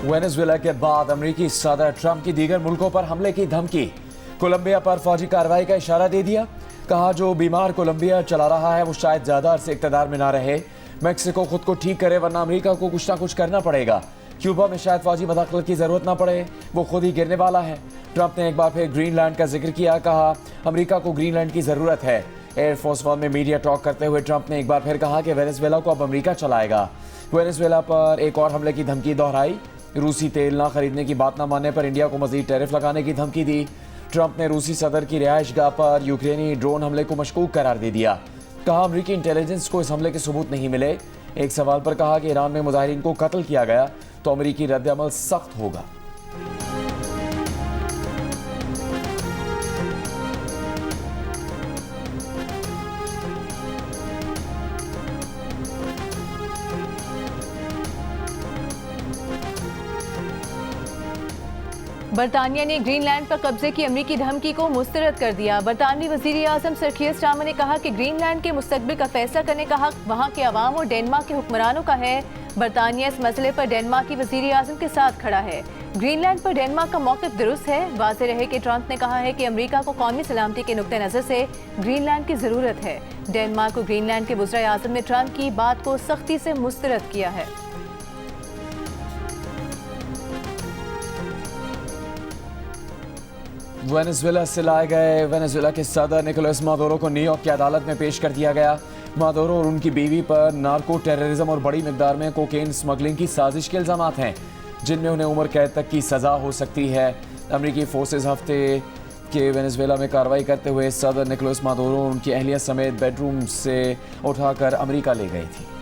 Venezuela के बाद अमेरिकी सदर ट्रंप की दीगर मुल्कों पर हमले की धमकी। कोलंबिया पर फौजी कार्रवाई का इशारा दे दिया। कहा जो बीमार कोलंबिया चला रहा है वो शायद ज्यादा अरसे इक़्तिदार में ना रहे। मैक्सिको खुद को ठीक करे वरना अमेरिका को कुछ ना कुछ करना पड़ेगा। क्यूबा में शायद फौजी मदखलत की जरूरत ना पड़े, वो खुद ही गिरने वाला है। ट्रंप ने एक बार फिर ग्रीनलैंड का जिक्र किया। कहा अमेरिका को ग्रीनलैंड की जरूरत है। एयरफोर्स वन में मीडिया टॉक करते हुए ट्रंप ने एक बार फिर कहा कि वेनेजुएला को अब अमेरिका चलाएगा। वेनेजुएला पर एक और हमले की धमकी दोहराई। रूसी तेल ना खरीदने की बात ना मानने पर इंडिया को मजीद टैरिफ लगाने की धमकी दी। ट्रंप ने रूसी सदर की रिहाइशगाह पर यूक्रेनी ड्रोन हमले को मशकूक करार दे दिया। कहा अमेरिकी इंटेलिजेंस को इस हमले के सबूत नहीं मिले। एक सवाल पर कहा कि ईरान में मुजाहिरीन को कत्ल किया गया तो अमेरिकी रद्द-ए-अमल सख्त होगा। बरतानिया ने ग्रीनलैंड पर कब्जे की अमेरिकी धमकी को मुस्तरद कर दिया। बरतानवी वजीर आजम सर कीर स्टारमर ने कहा कि ग्रीनलैंड के मुस्तकबिल का फैसला करने का हक वहाँ के अवाम और डेनमार्क के हुक्मरानों का है। बरतानिया इस मसले पर डेनमार्क की वजीर आजम के साथ खड़ा है। ग्रीनलैंड पर डेनमार्क का मौक़िफ़ दुरुस्त है। वाज़ेह रहे कि ट्रंप ने कहा है कि अमेरिका को कौमी सलामती के नुक्ते नज़र से ग्रीनलैंड की ज़रूरत है। डेनमार्क को ग्रीनलैंड के वज़ीर आज़म ने ट्रंप की बात को सख्ती से मुस्तरद किया है। वेनेजुएला से लाए गए वेनेजुएला के सदर निकोलस मादुरो को न्यूयॉर्क की अदालत में पेश कर दिया गया। मादुरो और उनकी बीवी पर नार्को टेररिज्म और बड़ी मिकदार में कोकेन स्मगलिंग की साजिश के इल्जाम हैं, जिनमें उन्हें उम्र कैद तक की सज़ा हो सकती है। अमेरिकी फोर्सेज हफ्ते के वेनेजुएला में कार्रवाई करते हुए सदर निकोलस मादुरो और उनकी अहलिया समेत बेडरूम से उठाकर अमेरिका ले गई थी।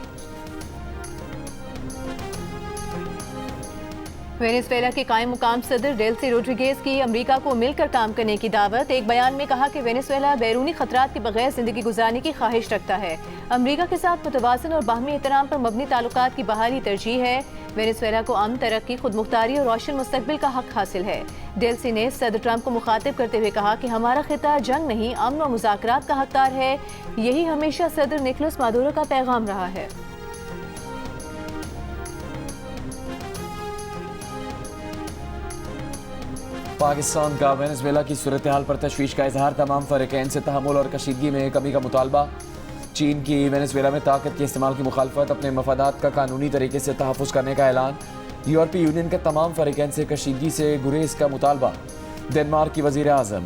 वेनेजुएला के कायम मुकाम सदर डेल्सी रोड्रिगेज की अमेरिका को मिलकर काम करने की दावत। एक बयान में कहा कि वेनेजुएला बैरूनी खतरात के बगैर जिंदगी गुजारने की ख्वाहिश रखता है। अमेरिका के साथ मुतवाज़िन और बाहमी एहतराम पर मबनी ताल्लुकात की बहाली तरजीह है। वेनेजुएला को अमन, तरक्की, खुद मुख्तारी और रोशन मुस्तकबिल का हक हासिल है। डेल्सी ने सदर ट्रंप को मुखातिब करते हुए कहा कि हमारा खिता जंग नहीं, अमन और मुज़ाकरात का हकदार है। यही हमेशा सदर निकोलस मादुरो का पैगाम रहा है। पाकिस्तान का वेनेजुएला की सूरत हाल पर तशवीश का इजहार। तमाम फ़रीक़ैन से तहम्मुल और कशीदगी में कमी का मुतालबा। चीन की वेनेजुएला में ताकत के इस्तेमाल की मुखालफत, अपने मफादात का कानूनी तरीके से तहफ़्फ़ुज़ करने का ऐलान। यूरोपीय यूनियन के तमाम फ़रीक़ैन से कशीदगी से गुरेज का मुतालबा। डेनमार्क की वज़ीर आज़म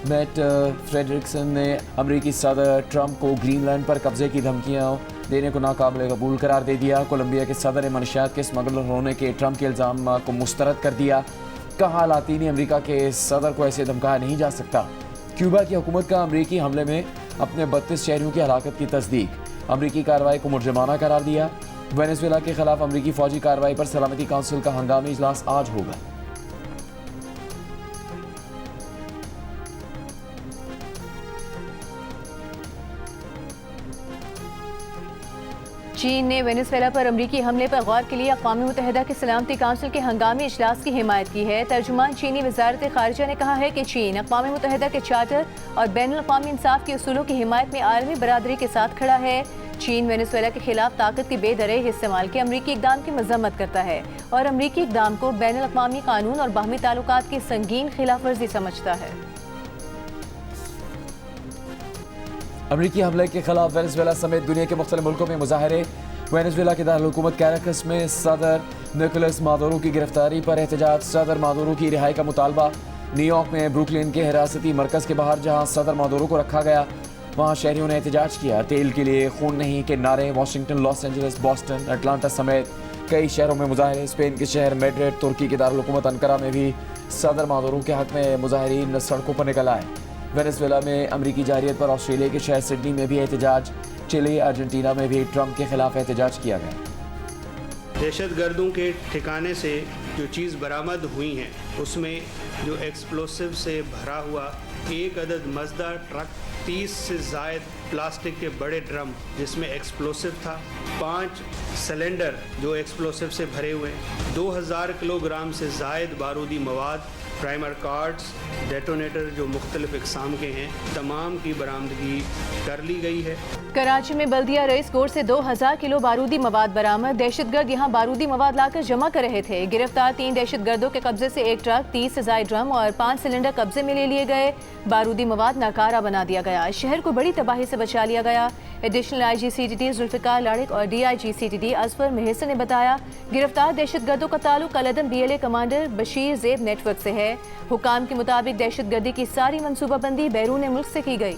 मैट फ्रेडरिक्सन ने अमरीकी सदर ट्रंप को ग्रीनलैंड पर कब्जे की धमकियाँ देने को नाकाबिल कबूल करार दे दिया। कोलंबिया के सदर ने मनशियात के स्मगलर होने के ट्रंप के इल्ज़ाम को मुस्तरद कर दिया। कहा लातीनी अमेरिका के सदर को ऐसे धमकाया नहीं जा सकता। क्यूबा की हुकूमत का अमेरिकी हमले में अपने 32 शहरियों की हलाकत की तस्दीक। अमेरिकी कार्रवाई को मुर्जमाना करार दिया। वेनेजुएला के खिलाफ अमेरिकी फौजी कार्रवाई पर सलामती काउंसिल का हंगामी इजलास आज होगा। चीन ने वेनेजुएला पर अमरीकी हमले पर गौर के लिए अक़वाम मुत्तहिदा के सलामती काउंसिल के हंगामी इजलास की हिमायत की है। तर्जुमान चीनी वज़ारत ख़ारिजा ने कहा है कि चीन अक़वाम मुत्तहिदा के चार्टर और बैनुल-अक़वामी इंसाफ के उसूलों की हिमायत में आलमी बरादरी के साथ खड़ा है। चीन वेनेजुएला के खिलाफ ताकत के बेदरय इस्तेमाल के अमरीकी इक़दाम की मज़म्मत करता है और अमरीकी इक़दाम को बैनुल-अक़वामी कानून और बाहमी ताल्लुकात की संगीन खिलाफ वर्जी समझता है। अमरीकी हमले के खिलाफ वेनेजुएला समेत दुनिया के मुख्तलिफ मुल्कों में मुजाहरे। वेनेजुएला के दारुल-हुकूमत कैराकस में सदर निकोलस मादुरो की गिरफ्तारी पर एहतजाज। सदर मादुरो की रिहाई का मुतालबा। न्यूयॉर्क में ब्रुकलिन के हिरासती मरकज़ के बाहर जहां सदर मादुरो को रखा गया वहां शहरियों ने एहतजाज किया। तेल के लिए खून नहीं के नारे। Washington, Los Angeles, Boston, Atlanta समेत कई शहरों में मुजाहरे। स्पेन के शहर मैड्रिड, तुर्की के दारुल-हुकूमत अंकारा में भी सदर मादुरो के हक में मुजाहिरीन सड़कों पर निकल आए। वेनेजुएला में अमरीकी जारियत पर ऑस्ट्रेलिया के शहर सिडनी में भी एहतजाज। चिली, अर्जेंटीना में भी ट्रंप के खिलाफ एहतजाज किया गया। दहशतगर्दों के ठिकाने से जो चीज़ बरामद हुई हैं उसमें जो एक्सप्लोसिव से भरा हुआ एक अदद मजदा ट्रक, 30 से ज़ायद प्लास्टिक के बड़े ड्रम जिसमें एक्सप्लोसिव था, 5 सिलेंडर जो एक्सप्लोसिव से भरे हुए, 2000 किलोग्राम से ज़ायद बारूदी मवाद, प्राइमर कार्ड्स, डेटोनेटर जो मुख्तलिफ इकसाम के हैं, तमाम की बरामदगी कर ली गई है। कराची में बल्दिया रईस कोर्ट से 2000 किलो बारूदी मवाद बरामद। दहशतगर्द यहां बारूदी मवाद लाकर जमा कर रहे थे। गिरफ्तार 3 दहशतगर्दों के कब्जे से 1 ट्रक, 30 से ज़ायद ड्रम और 5 सिलेंडर कब्जे में ले लिए गए। बारूदी मवाद नाकारा बना दिया गया। शहर को बड़ी तबाही से बचा लिया गया। एडिशनल IGCTD जुल्फिकार लाड़िक और DIGCTD असफर मेहसन ने बताया, गिरफ्तार दहशतगर्दों का ताल्लुक अलअदम BLA कमांडर बशीर ज़ेब नेटवर्क से है। हुकाम के मुताबिक दहशतगर्दी की सारी मनसूबाबंदी बैरून मुल्क से की गई।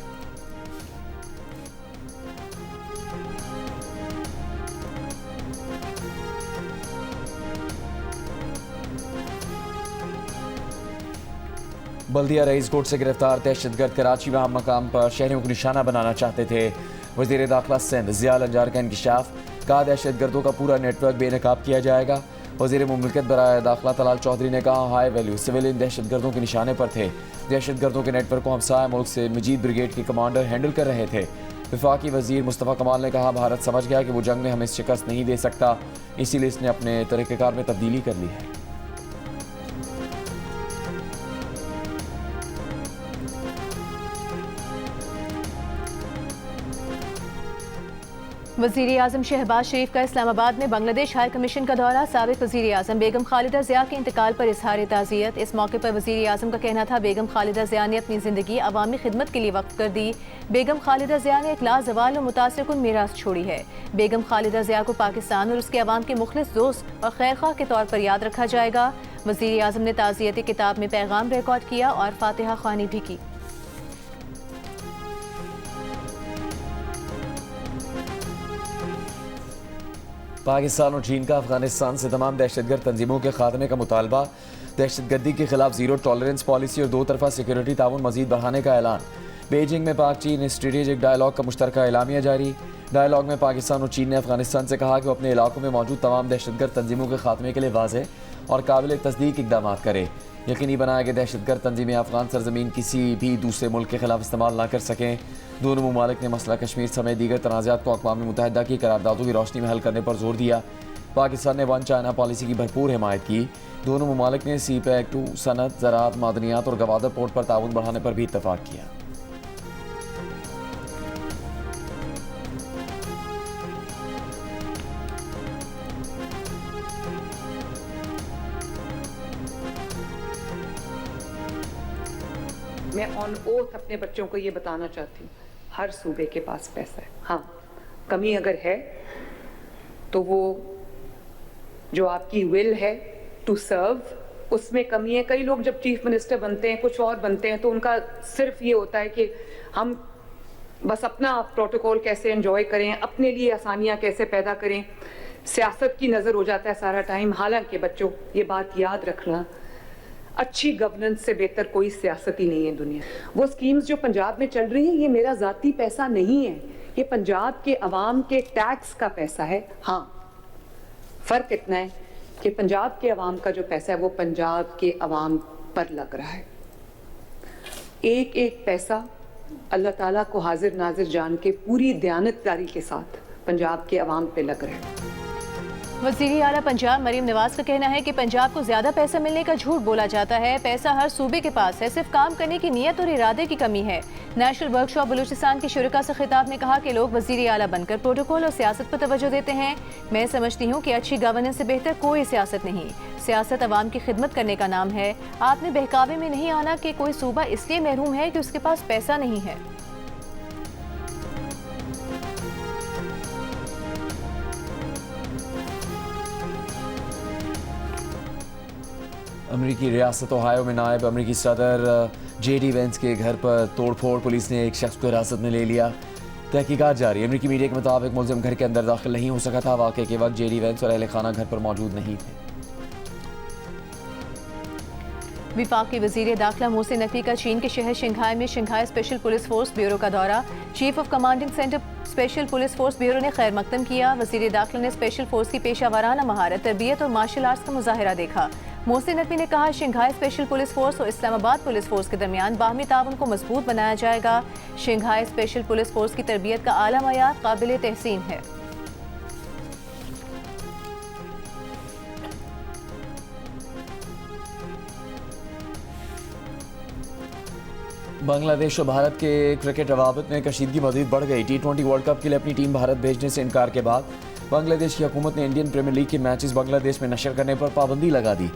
बल्दिया रईस कोर्ट से गिरफ्तार दहशतगर्द कराची में हम मकाम पर शहरियों को निशाना बनाना चाहते थे। वज़ीर दाखिला सिंध ज़िया लंजार का इंकशाफ, कहा दहशतगर्दों का पूरा नेटवर्क बेनकाब किया जाएगा। वज़ीर मुमलिकत बराए दाखिला तलाल चौधरी ने कहा, हाई वैल्यू सिविलियन दहशतगर्दों के निशाने पर थे। दहशतगर्दों के नेटवर्क को हमसाया मुल्क से मजीद ब्रिगेड के कमांडर हैंडल कर रहे थे। वफाकी वज़ीर मुस्तफ़ा कमाल ने कहा, भारत समझ गया कि वो जंग में हमें शिकस्त नहीं दे सकता, इसीलिए इसने अपने तरीक़ेकार में तब्दीली कर ली है। वज़ीर आज़म शहबाज शरीफ का इस्लामाबाद में बांग्लादेश हाई कमीशन का दौरा। साबिक़ वज़ीर आज़म बेगम खालिदा ज़िया के इंतकाल पर इज़हार ताज़ियत। इस मौके पर वज़ीर आज़म का कहना था, बेगम खालिदा ज़िया ने अपनी ज़िंदगी अवामी खिदमत के लिए वक्फ कर दी। बेगम खालिदा ज़िया ने एक लाज़वाल और मुतासिरकुन मीरास छोड़ी है। बेगम खालिदा ज़िया को पाकिस्तान और उसके अवाम के मुखलिस दोस्त और खैरख्वाह के तौर पर याद रखा जाएगा। वज़ीर आज़म ने ताज़ियती किताब में पैगाम रिकॉर्ड किया और फातिहा ख्वानी भी की। पाकिस्तान और चीन का अफगानिस्तान से तमाम दहशतगर्द तंजीमों के खात्मे का मुतालबा। दहशतगर्दी के खिलाफ ज़ीरो टॉलरेंस पॉलिसी और 2 तरफ़ा सिक्योरिटी ताउन मज़ीद बढ़ाने का ऐलान। बीजिंग में पाक चीन स्ट्रेटेजिक डायलॉग का मुश्तरका एलामिया जारी। डायलॉग में पाकिस्तान और चीन ने अफगानिस्तान से कहा कि वो अपने इलाकों में मौजूद तमाम दहशतगर्द तंजीमों के खात्मे के लिए वाज़ेह और काबिल तस्दीक इक़दाम करे। यकीनी बनाया कि दहशतगर्द तंजीमें अफगान सरजमीन किसी भी दूसरे मुल्क के खिलाफ इस्तेमाल ना कर सकें। दोनों ममालिक ने मसला कश्मीर समेत दीगर तनाज़ात को अक़वाम मुत्तहिदा की करारदादों की रोशनी में हल करने पर जोर दिया। पाकिस्तान ने वन चाइना पॉलिसी की भरपूर हिमायत की। दोनों ममालिक ने CPEC 2 सनत, ज़राअत, मादनियात और गवादर पोर्ट पर ताउन बढ़ाने पर भी इत्तफ़ाक़ किया। मैं ऑन ओथ अपने बच्चों को ये बताना चाहती हूँ, हर सूबे के पास पैसा है। हाँ, कमी अगर है तो वो जो आपकी विल है टू सर्व, उसमें कमी है। कई लोग जब चीफ मिनिस्टर बनते हैं, कुछ और बनते हैं, तो उनका सिर्फ ये होता है कि हम बस अपना प्रोटोकॉल कैसे एंजॉय करें, अपने लिए आसानियाँ कैसे पैदा करें, सियासत की नज़र हो जाता है सारा टाइम। हालांकि बच्चों, ये बात याद रखना, अच्छी गवर्नेंस से बेहतर कोई सियासत ही नहीं है दुनिया। वो स्कीम्स जो पंजाब में चल रही हैं, ये मेरा ज़ाती पैसा नहीं है, ये पंजाब के अवाम के टैक्स का पैसा है। हाँ, फ़र्क इतना है कि पंजाब के अवाम का जो पैसा है वो पंजाब के अवाम पर लग रहा है। एक एक पैसा अल्लाह ताला को हाजिर नाजिर जान के पूरी दयानतदारी के साथ पंजाब के अवाम पे लग रहा है। वज़ीर आला पंजाब मरीम नवाज का कहना है कि पंजाब को ज्यादा पैसा मिलने का झूठ बोला जाता है। पैसा हर सूबे के पास है, सिर्फ काम करने की नीयत और इरादे की कमी है। नेशनल वर्कशॉप बलूचिस्तान के शुरका से खिताब में कहा कि लोग वज़ीर आला बनकर प्रोटोकॉल और सियासत पर तवज्जो देते हैं। मैं समझती हूँ कि अच्छी गवर्नेंस से बेहतर कोई सियासत नहीं। सियासत अवाम की खिदमत करने का नाम है। आपने बहकावे में नहीं आना कि कोई सूबा इसलिए महरूम है कि उसके पास पैसा नहीं है। अमरीकी रियासत ओहायो में नायब अमरीकी सदर JD वेंस के घर पर तोड़फोड़, पुलिस ने एक शख्स को हिरासत में ले लिया। तहकीकात जारी। अमरीकी मीडिया के मुताबिक मुलजिम घर के अंदर दाखिल नहीं हो सका था। वाक़े के वक्त JD वेंस और अहले खाना घर पर मौजूद नहीं थे। विफाकी वज़ीर दाखिला मोहसिन नकवी का चीन के शहर शंघाई में Shanghai special police force bureau का दौरा। Chief of commanding centre special police force bureau ने खैर मकदम किया। वज़ीर दाखिला ने स्पेशल फोर्स की पेशा वाराना महारत, तरबियत और मार्शल आर्ट्स का मुजाहिरा देखा। मोहसिन नकवी ने कहा, शंघाई स्पेशल पुलिस फोर्स और इस्लामाबाद पुलिस फोर्स के दरमियान बाहमी ताउन को मजबूत बनाया जाएगा। शंघाई स्पेशल पुलिस फोर्स की तरबियत का आला मयार काबिल तहसीन है। बांग्लादेश और भारत के क्रिकेट रवाबत में कशीदगी मज़ीद बढ़ गई। T20 वर्ल्ड कप के लिए अपनी टीम भारत भेजने से इनकार के बाद बांग्लादेश की हुकूमत ने इंडियन प्रीमियर लीग के मैचेस बांग्लादेश में नशर करने पर पाबंदी लगा दी।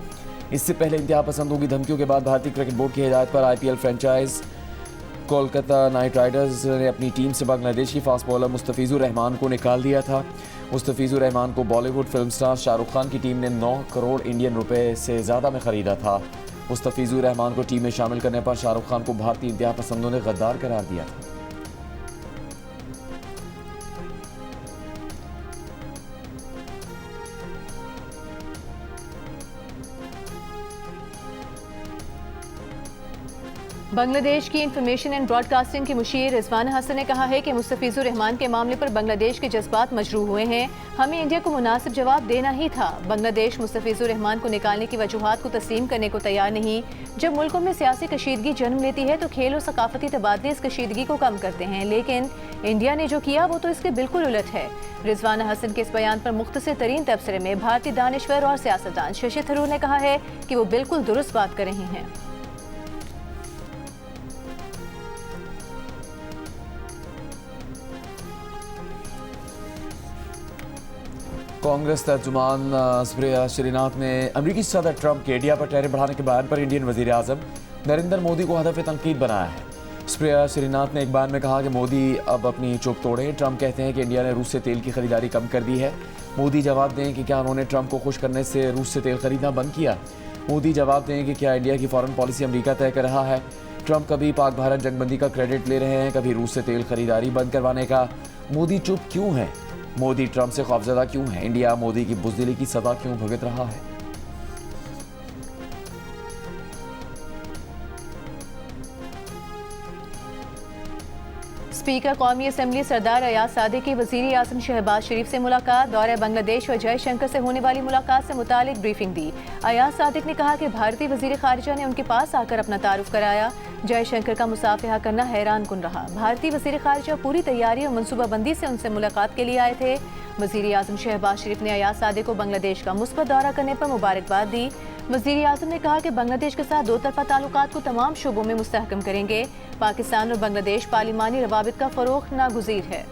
इससे पहले इंतहा पसंदों की धमकियों के बाद भारतीय क्रिकेट बोर्ड की हिदायत पर IPL franchise Kolkata night Riders ने अपनी टीम से बांग्लादेश की फास्ट बॉलर मुस्तफिजुर रहमान को निकाल दिया था। मुस्तफिजुर रहमान को बॉलीवुड फिल्म स्टार शाहरुख खान की टीम ने 9 करोड़ इंडियन रुपए से ज़्यादा में ख़रीदा था। मुस्तफिजुर रहमान को टीम में शामिल करने पर शाहरुख खान को भारतीय इंतहा पसंदों ने गद्दार करार दिया था। बांग्लादेश की इंफॉर्मेशन एंड ब्रॉडकास्टिंग की मुशीर रिजवाना हसन ने कहा है कि मुस्तफिजुर रहमान के मामले पर बांग्लादेश के जज्बात मजरूह हुए हैं। हमें इंडिया को मुनासिब जवाब देना ही था। बांग्लादेश मुस्तफिजुर रहमान को निकालने की वजूहात को तस्लीम करने को तैयार नहीं। जब मुल्कों में सियासी कशीदगी जन्म लेती है तो खेल और सकाफती तबादले इस कशीदगी को कम करते हैं, लेकिन इंडिया ने जो किया वो तो इसके बिल्कुल उलट है। रिजवाना हसन के इस बयान पर मुख्तसर तरीन तबसरे में भारतीय दानिश्वर और सियासतदान शशि थरूर ने कहा है कि वो बिल्कुल दुरुस्त बात कर रही हैं। कांग्रेस तर्जुमान स्प्रिया श्रीनाथ ने अमरीकी सदर ट्रंप के इंडिया पर टैरिफ बढ़ाने के बयान पर इंडियन वजीर आजम नरेंद्र मोदी को हदफ तनकीद बनाया है। स्प्रिया श्रीनाथ ने एक बयान में कहा कि मोदी अब अपनी चुप तोड़े। ट्रंप कहते हैं कि इंडिया ने रूस से तेल की खरीदारी कम कर दी है। मोदी जवाब दें कि क्या उन्होंने ट्रंप को खुश करने से रूस से तेल खरीदना बंद किया। मोदी जवाब दें कि क्या इंडिया की फॉरेन पॉलिसी अमेरिका तय कर रहा है। ट्रंप कभी पाक भारत जंगबंदी का क्रेडिट ले रहे हैं, कभी रूस से तेल खरीदारी बंद करवाने का। मोदी चुप क्यों है? मोदी ट्रंप से खौफजदा क्यों है? इंडिया मोदी की बुज़दिली की सदा क्यों भुगत रहा है? स्पीकर कौमी असम्बली सरदार अयाज सादिक की वज़ीर आज़म शहबाज शरीफ से मुलाकात। दौरे बांग्लादेश और जयशंकर से होने वाली मुलाकात से मुतालिक ब्रीफिंग दी। अयाज सादिक ने कहा कि भारतीय वज़ीर ख़ारिजा ने उनके पास आकर अपना तारुफ कराया। जयशंकर का मुसाफिहा करना हैरान कुन रहा। भारतीय वज़ीर ख़ारिजा पूरी तैयारी और मनसूबाबंदी से उनसे मुलाकात के लिए आए थे। वज़ीर आज़म शहबाज शरीफ ने अयाज सादिक को बांग्लादेश का मुस्बत दौरा करने पर मुबारकबाद दी। वज़ीर आज़म ने कहा कि बांग्लादेश के साथ दो तरफ़ा ताल्लुकात को तमाम शोबों में मुस्तहकम करेंगे। पाकिस्तान और बांग्लादेश पार्लिमानी रवाबित का फ़रोग़ नागुज़ीर है।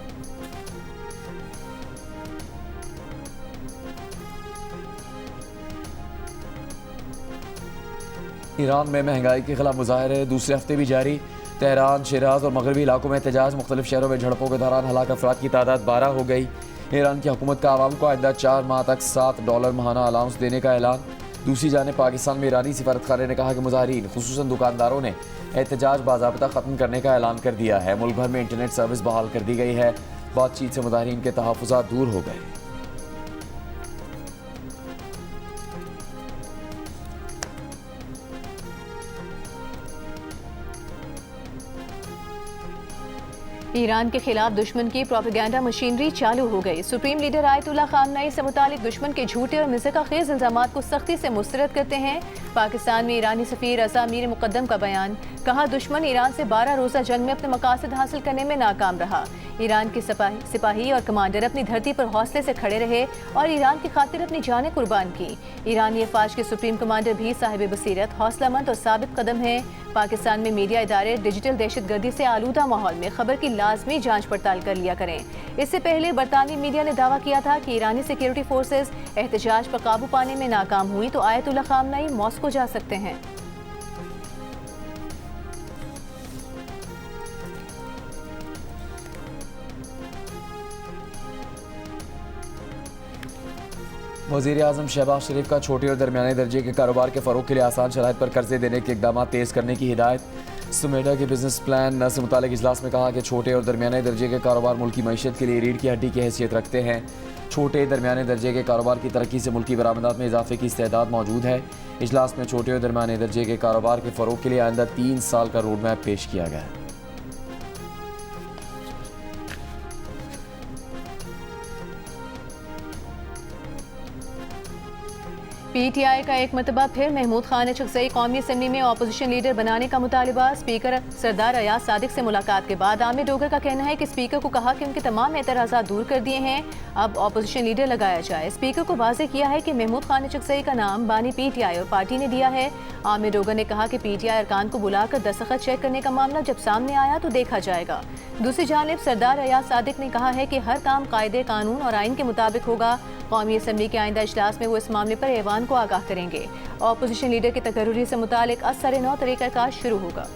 ईरान में महंगाई के खिलाफ मुजाहरे दूसरे हफ्ते भी जारी। तेहरान, शिराज और मगरबी इलाकों में एहतजाज। मुख्तलिफ शहरों में झड़पों के दौरान हलाक अफराद की तादाद 12 हो गई। ईरान की हुकूमत का आवाम को आइंदा 4 माह तक $7 माहाना अलाउंस देने का ऐलान। दूसरी जानिब पाकिस्तान में ईरानी सिफारतखाने ने कहा कि मुजाहिरीन खुसूसन दुकानदारों ने एहतजाज बाज़ाब्ता ख़त्म करने का ऐलान कर दिया है। मुल्क भर में इंटरनेट सर्विस बहाल कर दी गई है। बातचीत से मुजाहिरीन के तहफ़्फ़ुज़ात दूर हो गए। ईरान के खिलाफ दुश्मन की प्रोपेगेंडा मशीनरी चालू हो गई। सुप्रीम लीडर आयतुल्लाह खामनेई से मुतालिक दुश्मन के झूठे और मज़ाक़खेज़ इल्ज़ामात को सख्ती से मुस्तरद करते हैं। पाकिस्तान में ईरानी सफ़ीर रज़ा मीर मुक़द्दम का बयान। कहा, दुश्मन ईरान से 12 रोज़ा जंग में अपने मकासद हासिल करने में नाकाम रहा। ईरान के सिपाही और कमांडर अपनी धरती पर हौसले से खड़े रहे और ईरान की खातिर अपनी जानें कुर्बान की। ईरानी अफवाज के सुप्रीम कमांडर भी साहिब बसीरत, हौसलामंद और साबित कदम हैं। पाकिस्तान में मीडिया इदारे डिजिटल दहशतगर्दी से आलूदा माहौल में खबर की लाजमी जांच पड़ताल कर लिया करें। इससे पहले बरतानवी मीडिया ने दावा किया था कि ईरानी सिक्योरिटी फोर्सेस एहतजाज पर काबू पाने में नाकाम हुई तो आयतुल्लाह खामनेई मॉस्को जा सकते हैं। वज़ीर आज़म शहबाज शरीफ का छोटे और दरमियाने दर्जे के कारोबार के फ़रोग़ के लिए आसान शराइत पर कर्जे देने के इक़दाम तेज़ करने की हिदायत। सुमेडा के बिजनेस प्लान से मुतालिक इजलास में कहा कि छोटे और दरमियाने दर्जे के कारोबार मुल्क की मईशत के लिए रीढ़ की हड्डी की हैसियत रखते हैं। छोटे दरमियाने दर्जे के कारोबार की तरक्की से मुल्की बरामदात में इजाफे की इस्तेदाद मौजूद है। इजलास में छोटे और दरमियाने दर्जे के कारोबार के फ़रोग़ के लिए आइंदा 3 साल का रोड मैप पेश किया गया है। पीटीआई का एक मरतबा फिर महमूद खान अचकज़ई कौमी असम्बली में अपोजिशन लीडर बनाने का मुतालिबा। स्पीकर सरदार अयाज सादिक से मुलाकात के बाद आमिर डोगर का कहना है कि स्पीकर को कहा कि उनके तमाम एतराज़ात दूर कर दिए हैं, अब अपोजिशन लीडर लगाया जाए। स्पीकर को वाज़ेह किया है कि महमूद खान अचकज़ई का नाम बानी पीटीआई और पार्टी ने दिया है। आमिर डोगर ने कहा कि पीटीआई अरकान को बुलाकर दस्तखत चेक करने का मामला जब सामने आया तो देखा जाएगा। दूसरी जानिब सरदार अयाज सादिक ने कहा है कि हर काम कायदे कानून और आइन के मुताबिक होगा। कौमी असम्बली के आइंदा इजलास में वो इस मामले पर ऐवान को आगाह करेंगे। अपोजिशन लीडर की तकर्री से मुतालिक असर नौ तरीक़ाकार शुरू होगा।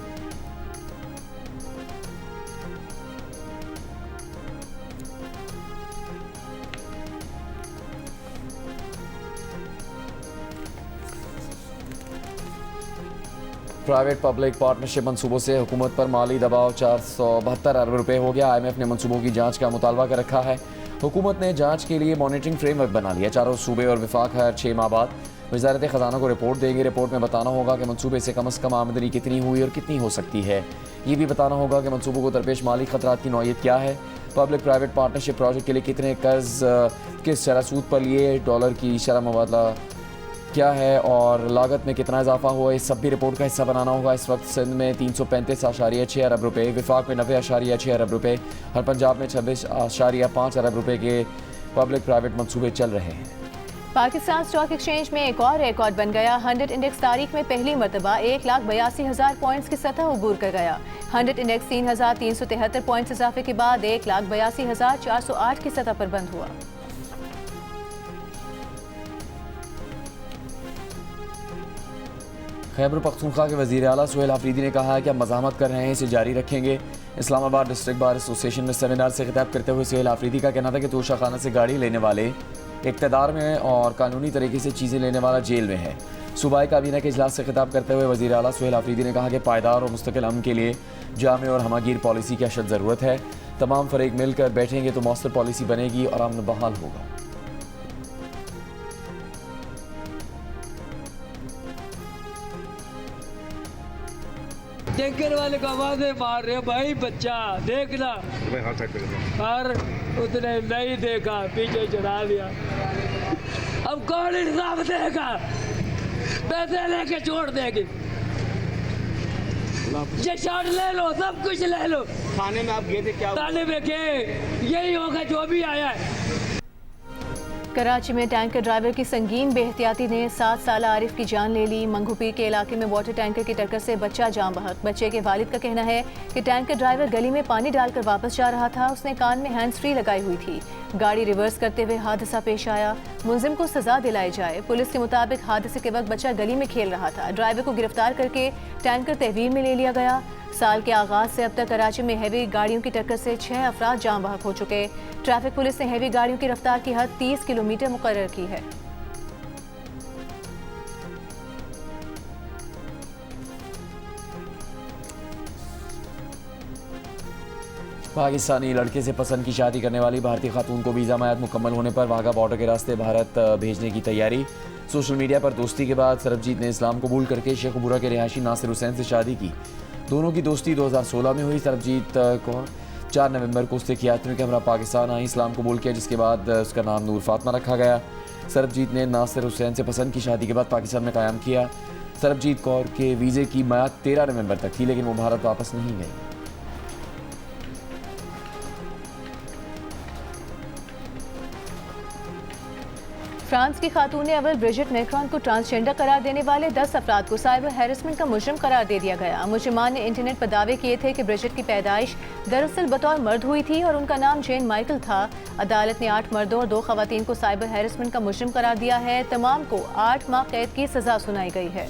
प्राइवेट पब्लिक पार्टनरशिप मंसूबों से हुकूमत पर माली दबाव 472 अरब रुपए हो गया। IMF ने मंसूबों की जांच का मुतालबा कर रखा है। हुकूमत ने जांच के लिए मॉनिटरिंग फ्रेमवर्क बना लिया। चारों सूबे और विफाक हर 6 माह बाद वजारत खजाना को रिपोर्ट देंगे। रिपोर्ट में बताना होगा कि मंसूबे से कम आमदनी कितनी हुई और कितनी हो सकती है। ये भी बताना होगा कि मंसूबों को दरपेश माली खतरात की नौयत क्या है, पब्लिक प्राइवेट पार्टनरशिप प्रोजेक्ट के लिए कितने कर्ज किस शरह सूद पर लिए, डॉलर की शरह मुबादला क्या है और लागत में कितना इजाफा हुआ। इस सब भी रिपोर्ट का हिस्सा बनाना होगा। इस वक्त सिंध में 335.6 अरब रुपये, विफाक में 90.6 अरब रुपये और पंजाब में 26.5 अरब रुपये के पब्लिक प्राइवेट मंसूबे चल रहे हैं। पाकिस्तान स्टॉक एक्सचेंज में एक और रिकॉर्ड बन गया। 100 इंडेक्स तारीख में पहली मरतबा 1,82,000 पॉइंट्स की सतह अबूर कर गया। 100 इंडेक्स 3,373 पॉइंट्स इजाफे के बाद 1,82,408 की सतह पर बंद हुआ। खैबर पख्तूनख्वा के वज़ीर आला सुहेल आफरीदी ने कहा है कि हम मज़ाहमत कर रहे हैं, इसे जारी रखेंगे। इस्लामाबाद डिस्ट्रिक्ट बार एसोसिएशन में सेमिनार से खिताब करते हुए सुहेल आफरीदी का कहना था कि तोशाखाना से गाड़ी लेने वाले इक़्तिदार में और कानूनी तरीके से चीज़ें लेने वाला जेल में है। सूबाई काबीना के इजलास से खिताब करते हुए वज़ीर आला सुहेल आफरीदी ने कहा कि पायदार और मुस्तकिल अमन के लिए जामे और हमागीर पॉलिसी की अशद ज़रूरत है। तमाम फरीक मिलकर बैठेंगे तो मौसर पॉलिसी बनेगी और अमन बहाल होगा। टैंकर वाले को आवाजें मार रहे भाई, बच्चा देखना, पर उसने नहीं देखा, पीछे चढ़ा दिया। अब कौन इंसाफ देगा? पैसे लेके छोड़ देगी। ये शॉट ले लो, सब कुछ ले लो। थाने में आप गए थे क्या? थाने में गए, यही होगा जो भी आया है। कराची में टैंकर ड्राइवर की संगीन बेहतियाती ने 7 साल आरिफ की जान ले ली। मंगूपीर के इलाके में वाटर टैंकर की टक्कर से बच्चा जान बहक। बच्चे के वालिद का कहना है कि टैंकर ड्राइवर गली में पानी डालकर वापस जा रहा था। उसने कान में हैंड्स फ्री लगाई हुई थी। गाड़ी रिवर्स करते हुए हादसा पेश आया। मुलजिम को सजा दिलाई जाए। पुलिस के मुताबिक हादसे के वक्त बच्चा गली में खेल रहा था। ड्राइवर को गिरफ्तार करके टैंकर तहवील में ले लिया गया। साल के आगाज से अब तक कराची में हैवी गाड़ियों की टक्कर से 6 अफराद जान बहक हो चुके। ट्रैफिक पुलिस ने हैवी गाड़ियों की रफ्तार की हद 30 किलोमीटर मुकर्रर की है। पाकिस्तानी लड़के से पसंद की शादी करने वाली भारतीय खातून को वीज़ा मयाद मुकम्मल होने पर वाघा बॉर्डर के रास्ते भारत भेजने की तैयारी। सोशल मीडिया पर दोस्ती के बाद सरबजीत ने इस्लाम कबूल करके शेखपुरा के रिहायशी नासिर हुसैन से शादी की। दोनों की दोस्ती 2016 में हुई। सरबजीत को 4 नवंबर को उससे यात्रियों के हमरा पाकिस्तान आई, इस्लाम कबूल किया, जिसके बाद उसका नाम नूर फातमा रखा गया। सरबजीत ने नासिर हुसैन से पसंद की शादी के बाद पाकिस्तान में क़याम किया। सरबजीत कौर के वीज़े की मियाद 13 नवंबर तक थी, लेकिन वो भारत वापस नहीं गई। फ्रांस की खातून अव्वल ब्रिजिट मैक्रोन को ट्रांसजेंडर करार देने वाले 10 अफराद को साइबर हैरेसमेंट का मुजरिम करार दे दिया गया। मुजरिमान ने इंटरनेट पर दावे किए थे कि ब्रिजिट की पैदाइश दरअसल बतौर मर्द हुई थी और उनका नाम जेन माइकल था। अदालत ने 8 मर्दों और 2 खवातीन को साइबर हैरेसमेंट का मुजरिम करार दिया है। तमाम को 8 माह कैद की सजा सुनाई गई है।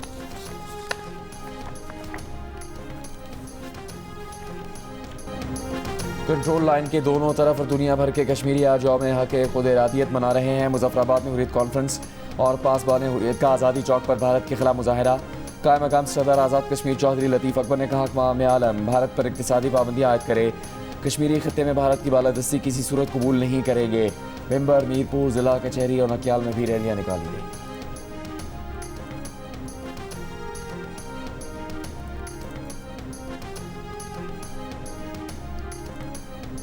कंट्रोल लाइन के दोनों तरफ और दुनिया भर के कश्मीरी आज यौम हक खुद इरादियत मना रहे हैं। मुजफ्फराबाद में हुर्रियत कॉन्फ्रेंस और पासबान हुर्रियत का आज़ादी चौक पर भारत के खिलाफ मुजाहिरा। कायम मकाम सदर आज़ाद कश्मीर चौधरी लतीफ़ अकबर ने कहा अक़वाम आलम भारत पर इक़्तिसादी पाबंदियाँ आयद करे। कश्मीरी खित्ते में भारत की बालादस्ती किसी सूरत कबूल नहीं करेंगे। मेंबर मीरपुर जिला कचहरी और नकियाल में भी रैलियाँ निकाली गई।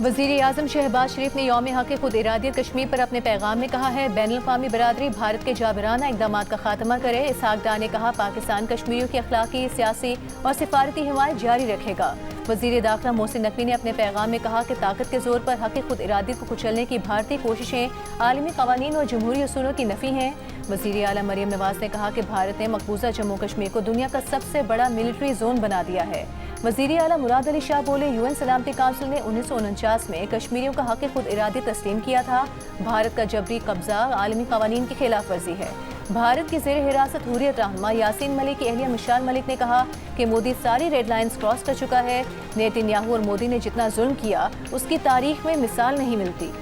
वज़ीर आज़म शहबाज शरीफ ने यौम हक़ खुद इरादियत कश्मीर पर अपने पैगाम में कहा है, बैनुल-अक़वामी बरादरी भारत के जाबिराना इक़दामात का खात्मा करे। इसहाक़ डार ने कहा, पाकिस्तान कश्मीरियों की अखलाकी, सियासी और सिफारती हिमायत जारी रखेगा। वज़ीर दाखिला मोहसिन नकवी ने अपने पैगाम में कहा कि ताकत के जोर पर हक़ खुद इरादियत को कुचलने की भारतीय कोशिशें आलमी क़वानीन और जमहूरी उसूलों की नफ़ी हैं। वज़ीर आला मरियम नवाज़ ने कहा कि भारत ने मकबूजा जम्मू कश्मीर को दुनिया का सबसे बड़ा मिलिट्री जोन बना दिया है। वज़ीर आला मुराद अली शाह बोले, UN सलामती काउंसिल ने 1949 में कश्मीरियों का हक़ खुद इरादियत तस्लीम किया था। भारत का जबरी कब्जा आलमी क़वानीन की खिलाफ वर्जी है। भारत की ज़ेर हिरासत हुर्रियत रहनुमा यासीन मलिक की अहलिया मिशाल मलिक ने कहा कि मोदी सारी रेड लाइन्स क्रॉस कर चुका है। नेतन्याहू और मोदी ने जितना जुल्म किया उसकी तारीख में मिसाल नहीं मिलती।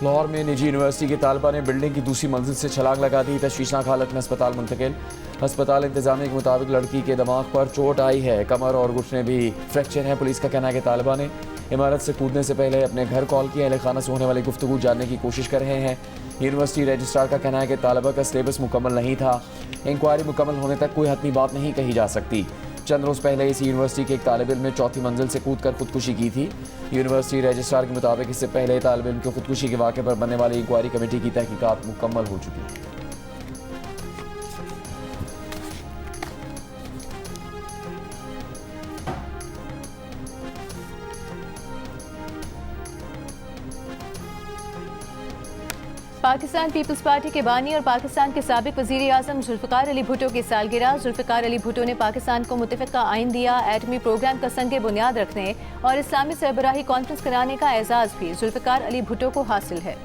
लाहौर में निजी यूनिवर्सिटी के तालिबा ने बिल्डिंग की दूसरी मंजिल से छलांग लगा दी। तशवीशनाक हालत में अस्पताल मुंतकिल। अस्पताल इंतजामिया के मुताबिक लड़की के दिमाग पर चोट आई है, कमर और घुटने भी फ्रैक्चर हैं। पुलिस का कहना है कि तालिबा ने इमारत से कूदने से पहले अपने घर कॉल किया। अहले खाना से होने वाली गुफ्तगू जानने की कोशिश कर रहे हैं। यूनिवर्सिटी रजिस्ट्रार का कहना है कि तालिबा का सिलेबस मुकम्मल नहीं था। इंक्वायरी मुकम्मल होने तक कोई हतमी बात नहीं कही जा सकती। चंद रोज़ पहले इस यूनिवर्सिटी के एक तालिब इल्म ने चौथी मंजिल से कूदकर खुदकुशी की थी। यूनिवर्सिटी रजिस्ट्रार के मुताबिक इससे पहले तालिब इल्म की खुदकुशी के वाक़े पर बनने वाली इंक्वायरी कमेटी की तहकीकात मुकम्मल हो चुकी है। पाकिस्तान पीपल्स पार्टी के बानी और पाकिस्तान के साबिक वज़ीर आज़म जुल्फ़िकार अली भुट्टो की सालगिरह। जुल्फ़िकार अली भुट्टो ने पाकिस्तान को मुत्तफ़िक़ा आइन दिया। एटमी प्रोग्राम का संग बुनियाद रखने और इस्लामी सरबराही कॉन्फ्रेंस कराने का एजाज़ भी जुल्फ़िकार अली भुट्टो को हासिल है।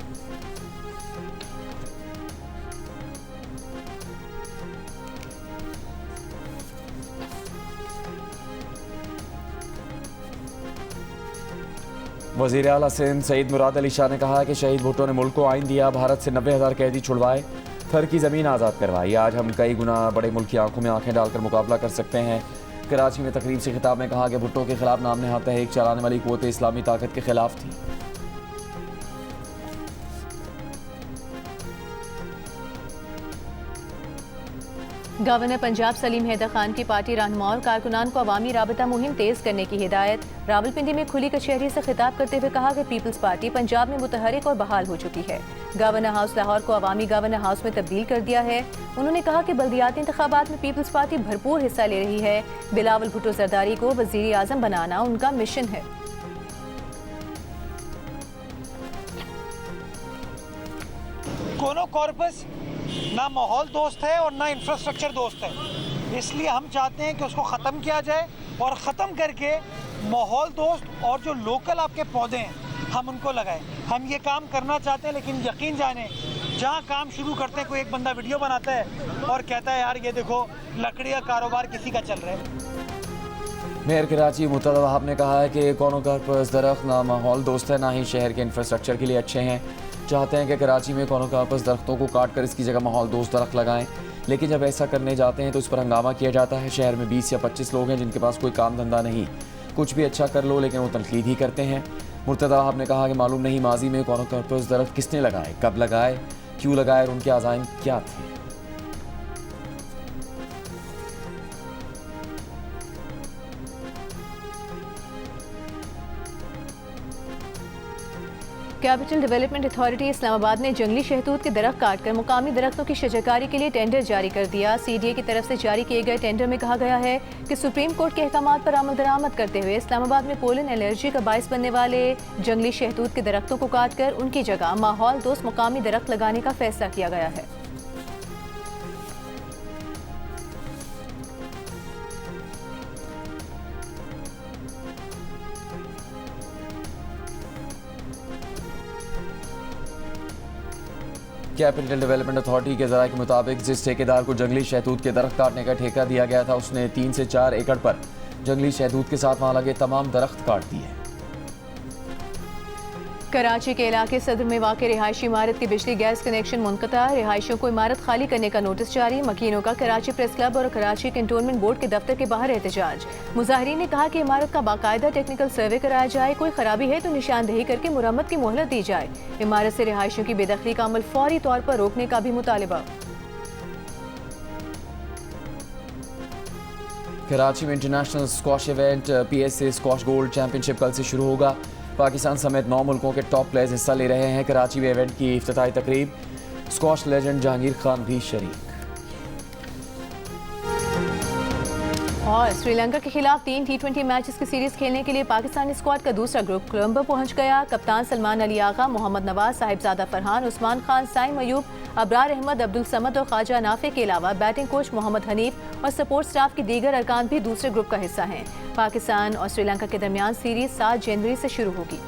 वज़ीर आला सिंध सईद मुराद अली शाह ने कहा कि शहीद भुट्टो ने मुल्क को आइन दिया, भारत से 90,000 कैदी छुड़वाए, थर की ज़मीन आज़ाद करवाई। आज हम कई गुना बड़े मुल्क की आंखों में आंखें डालकर मुकाबला कर सकते हैं। कराची में तकरीब से खिताब में कहा कि भुट्टो के खिलाफ नाम नहाद तहरीक चलाने वाली क़ुव्वत इस्लामी ताकत के खिलाफ थी। गवर्नर पंजाब सलीम हैदर खान की पार्टी रहनुमा और कारकुनान को अवामी राबता मुहिम तेज करने की हिदायत। रावलपिंडी में खुली कचहरी से खिताब करते हुए कहा कि पीपल्स पार्टी पंजाब में मुतहरिक और बहाल हो चुकी है। गवर्नर हाउस लाहौर को अवामी गवर्नर हाउस में तब्दील कर दिया है। उन्होंने कहा कि बल्दियाती इंतखाबात में पीपल्स पार्टी भरपूर हिस्सा ले रही है। बिलावल भुट्टो जरदारी को वज़ीर आज़म बनाना उनका मिशन है। कोनो कॉर्पस ना माहौल दोस्त है और ना इंफ्रास्ट्रक्चर दोस्त है, इसलिए हम चाहते हैं कि उसको ख़त्म किया जाए और ख़त्म करके माहौल दोस्त और जो लोकल आपके पौधे हैं हम उनको लगाएं। हम ये काम करना चाहते हैं, लेकिन यकीन जाने जहाँ काम शुरू करते हैं कोई एक बंदा वीडियो बनाता है और कहता है यार ये देखो लकड़ी का कारोबार किसी का चल रहा है। मेयर कराची मुर्तज़ा वहाब ने कहा है कि कोनो कॉर्पस दरख्त ना माहौल दोस्त है, ना ही शहर के इंफ्रास्ट्रक्चर के लिए अच्छे हैं। चाहते हैं कि कराची में कोनो कॉर्पस दरख्तों को काट कर इसकी जगह माहौल दोस्त दरख्त लगाएं, लेकिन जब ऐसा करने जाते हैं तो इस पर हंगामा किया जाता है। शहर में 20 या 25 लोग हैं जिनके पास कोई काम धंधा नहीं, कुछ भी अच्छा कर लो लेकिन वो तनकीद ही करते हैं। मुर्तज़ा वहाब ने कहा कि मालूम नहीं माजी में कोनो कॉर्पस दरख्त किसने लगाए, कब लगाए, क्यों लगाए और उनके अज़ाइम क्या थे। कैपिटल डेवलपमेंट अथॉरिटी इस्लामाबाद ने जंगली शहतूत के दरख्त काटकर मुकामी दरख्तों की शजरकारी के लिए टेंडर जारी कर दिया। CDA की तरफ से जारी किए गए टेंडर में कहा गया है कि सुप्रीम कोर्ट के अहकामात पर अमल दरामद करते हुए इस्लामाबाद में पोलन एलर्जी का बायस बनने वाले जंगली शहतूत के दरख्तों को काटकर उनकी जगह माहौल दोस्त मुकामी दरख्त लगाने का फैसला किया गया है। कैपिटल डेवलपमेंट अथॉरिटी के ज़राए के मुताबिक जिस ठेकेदार को जंगली शहतूत के दरख्त काटने का ठेका दिया गया था उसने 3 से 4 एकड़ पर जंगली शहतूत के साथ वहां लगे तमाम दरख्त काट दिए। कराची के इलाके सदर में वाक़ रिहायशी इमारत की बिजली गैस कनेक्शन मुनक़ता। रिहायशियों को इमारत खाली करने का नोटिस जारी। मकीनों का कराची प्रेस क्लब और कराची कंटोनमेंट बोर्ड के दफ्तर के बाहर एहतजाज। मुजाहिरीन ने कहा कि इमारत का बाकायदा टेक्निकल सर्वे कराया जाए, कोई खराबी है तो निशानदेही करके मुरम्मत की मोहलत दी जाए। इमारत से रिहायशियों की बेदखली का अमल फौरी तौर पर रोकने का भी मुतालिबा। कराची में international squash event PSA squash gold championship कल से शुरू होगा। पाकिस्तान समेत 9 मुल्कों के टॉप प्लेयर्स हिस्सा ले रहे हैं। कराची में इवेंट की इफ्तिताई तकरीब, स्क्वाश लेजेंड जहांगीर खान भी शरीक। और श्रीलंका के खिलाफ 3 T20 मैचेस की सीरीज खेलने के लिए पाकिस्तानी स्क्वाड का दूसरा ग्रुप कोलंबो पहुंच गया। कप्तान सलमान अली आगा, मोहम्मद नवाज, साहिबजादा फरहान, उस्मान खान, साइम अयूब, अबरार अहमद, अब्दुल समद और ख्वाजा नाफे के अलावा बैटिंग कोच मोहम्मद हनीफ और सपोर्ट स्टाफ के दीगर अरकान भी दूसरे ग्रुप का हिस्सा हैं। पाकिस्तान और श्रीलंका के दरमियान सीरीज 7 जनवरी से शुरू होगी।